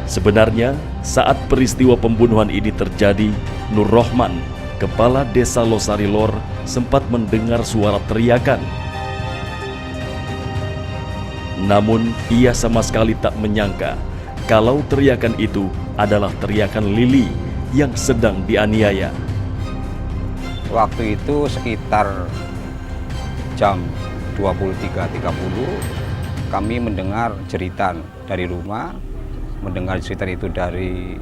Sebenarnya, saat peristiwa pembunuhan ini terjadi, Nur Rohman, kepala desa Losari Lor, sempat mendengar suara teriakan. Namun, ia sama sekali tak menyangka kalau teriakan itu adalah teriakan Lili yang sedang dianiaya. Waktu itu sekitar jam 23.30 kami mendengar jeritan dari rumah. Mendengar cerita itu dari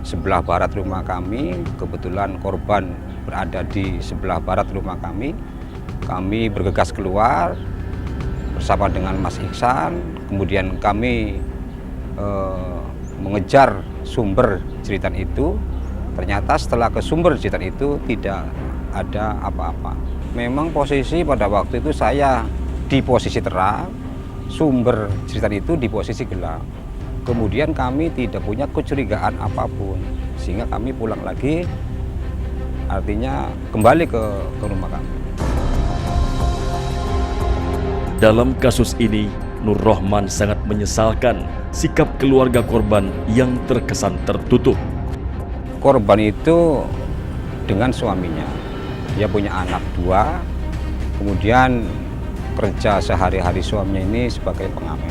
sebelah barat rumah kami. Kebetulan korban berada di sebelah barat rumah kami. Kami bergegas keluar bersama dengan Mas Iksan. Kemudian kami mengejar sumber jeritan itu. Ternyata setelah ke sumber jeritan itu tidak ada apa-apa. Memang posisi pada waktu itu saya di posisi terang, sumber jeritan itu di posisi gelap. Kemudian kami tidak punya kecurigaan apapun, sehingga kami pulang lagi, artinya kembali ke rumah kami. Dalam kasus ini, Nur Rohman sangat menyesalkan sikap keluarga korban yang terkesan tertutup. Korban itu dengan suaminya, dia punya anak 2, kemudian kerja sehari-hari suaminya ini sebagai pengamen.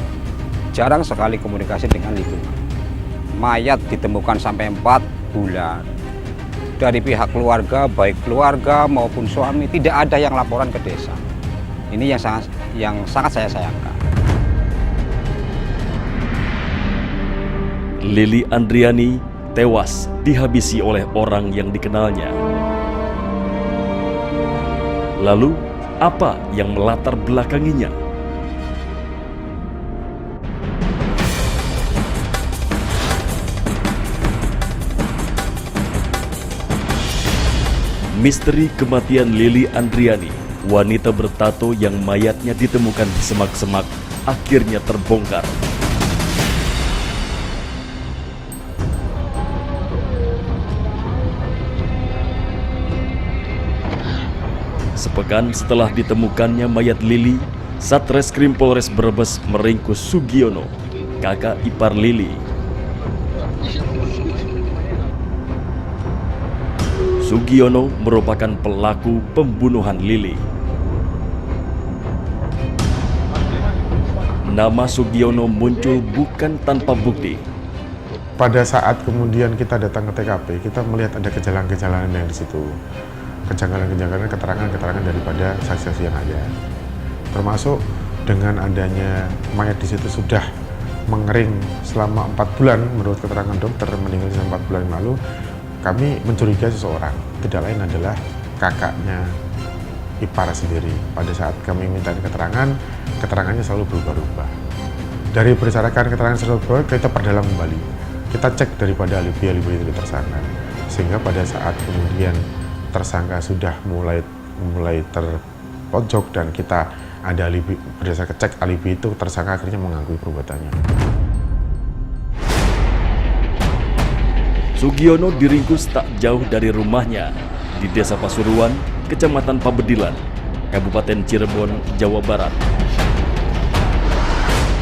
Jarang sekali komunikasi dengan lingkungan. Mayat ditemukan sampai 4 bulan. Dari pihak keluarga, baik keluarga maupun suami, tidak ada yang laporan ke desa. Ini yang sangat saya sayangkan. Lili Andriani tewas dihabisi oleh orang yang dikenalnya. Lalu, apa yang melatar belakanginya? Misteri kematian Lili Andriani, wanita bertato yang mayatnya ditemukan di semak-semak, akhirnya terbongkar. Sepekan setelah ditemukannya mayat Lili, Satreskrim Polres Brebes meringkus Sugiono, kakak ipar Lili. Sugiono merupakan pelaku pembunuhan Lili. Nama Sugiono muncul bukan tanpa bukti. Pada saat kemudian kita datang ke TKP, kita melihat ada kejanggalan-kejanggalan yang di situ. Kejanggalan-kejanggalan, keterangan-keterangan daripada saksi-saksi yang ada. Termasuk dengan adanya mayat di situ sudah mengering selama 4 bulan, menurut keterangan dokter meninggal selama 4 bulan yang lalu. Kami mencurigai seseorang, tidak lain adalah kakaknya ipar sendiri. Pada saat kami minta keterangan, keterangannya selalu berubah-ubah. Dari berdasarkan keterangan tersebut, kita perdalam kembali. Kita cek daripada alibi-alibi itu tersangka. Sehingga pada saat kemudian tersangka sudah mulai terpojok dan kita ada alibi, berdasarkan cek alibi itu, tersangka akhirnya mengakui perbuatannya. Sugiono diringkus tak jauh dari rumahnya di Desa Pasuruan, Kecamatan Pabedilan, Kabupaten Cirebon, Jawa Barat.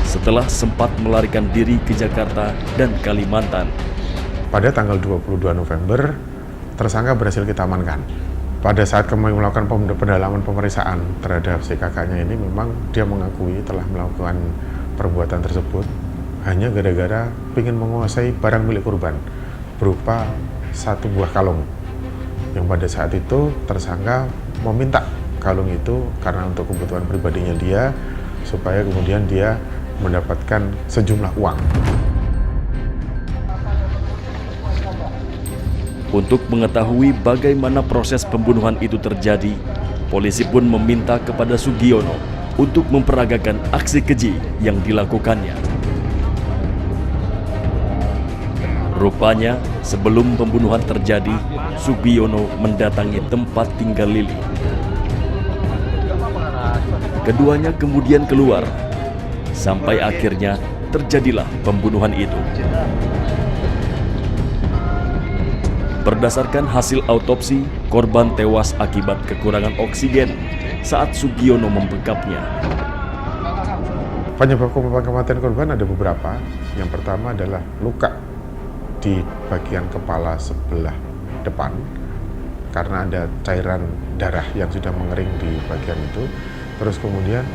Setelah sempat melarikan diri ke Jakarta dan Kalimantan. Pada tanggal 22 November, tersangka berhasil kita amankan. Pada saat kami melakukan pendalaman pemeriksaan terhadap si kakaknya ini, memang dia mengakui telah melakukan perbuatan tersebut hanya gara-gara ingin menguasai barang milik korban, berupa 1 buah kalung yang pada saat itu tersangka meminta kalung itu karena untuk kebutuhan pribadinya dia, supaya kemudian dia mendapatkan sejumlah uang. Untuk mengetahui bagaimana proses pembunuhan itu terjadi, polisi pun meminta kepada Sugiono untuk memperagakan aksi keji yang dilakukannya. Rupanya, sebelum pembunuhan terjadi, Sugiono mendatangi tempat tinggal Lili. Keduanya kemudian keluar, sampai akhirnya terjadilah pembunuhan itu. Berdasarkan hasil autopsi, korban tewas akibat kekurangan oksigen saat Sugiono membekapnya. Penyebab kematian korban ada beberapa. Yang pertama adalah luka di bagian kepala sebelah depan karena ada cairan darah yang sudah mengering di bagian itu. Terus kemudian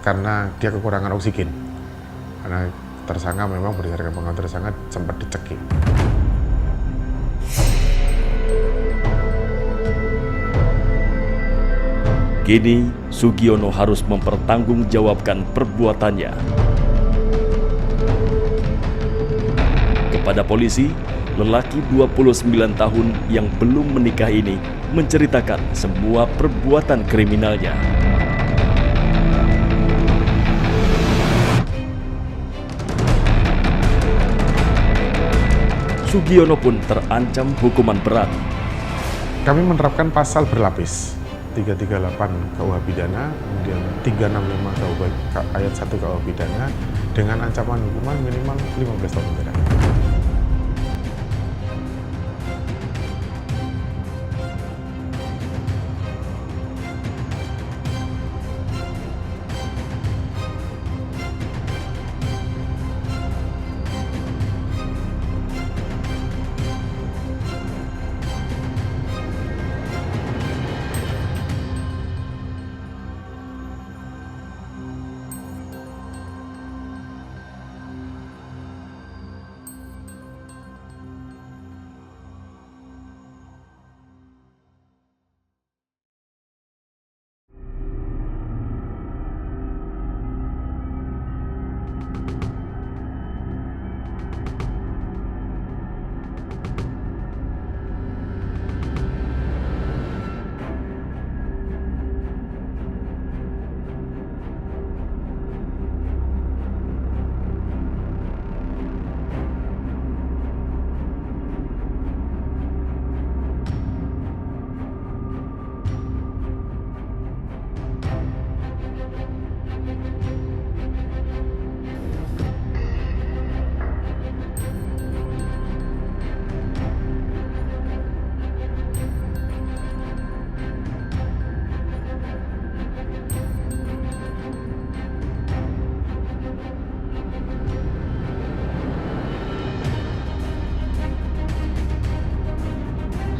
karena dia kekurangan oksigen. Karena tersangka memang berdasarkan pengakuan tersangka sempat dicekik. Kini, Sugiono harus mempertanggungjawabkan perbuatannya. Kepada polisi, lelaki 29 tahun yang belum menikah ini menceritakan semua perbuatan kriminalnya. Sugiono pun terancam hukuman berat. Kami menerapkan pasal berlapis. 338 KUH Pidana, kemudian 365 ayat 1 KUH Pidana dengan ancaman hukuman minimal 15 tahun penjara.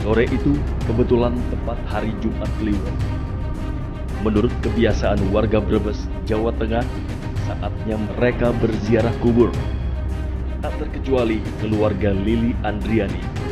Sore itu kebetulan tepat hari Jumat Kliwon. Menurut kebiasaan warga Brebes, Jawa Tengah, saatnya mereka berziarah kubur. Tak terkecuali keluarga Lili Andriani.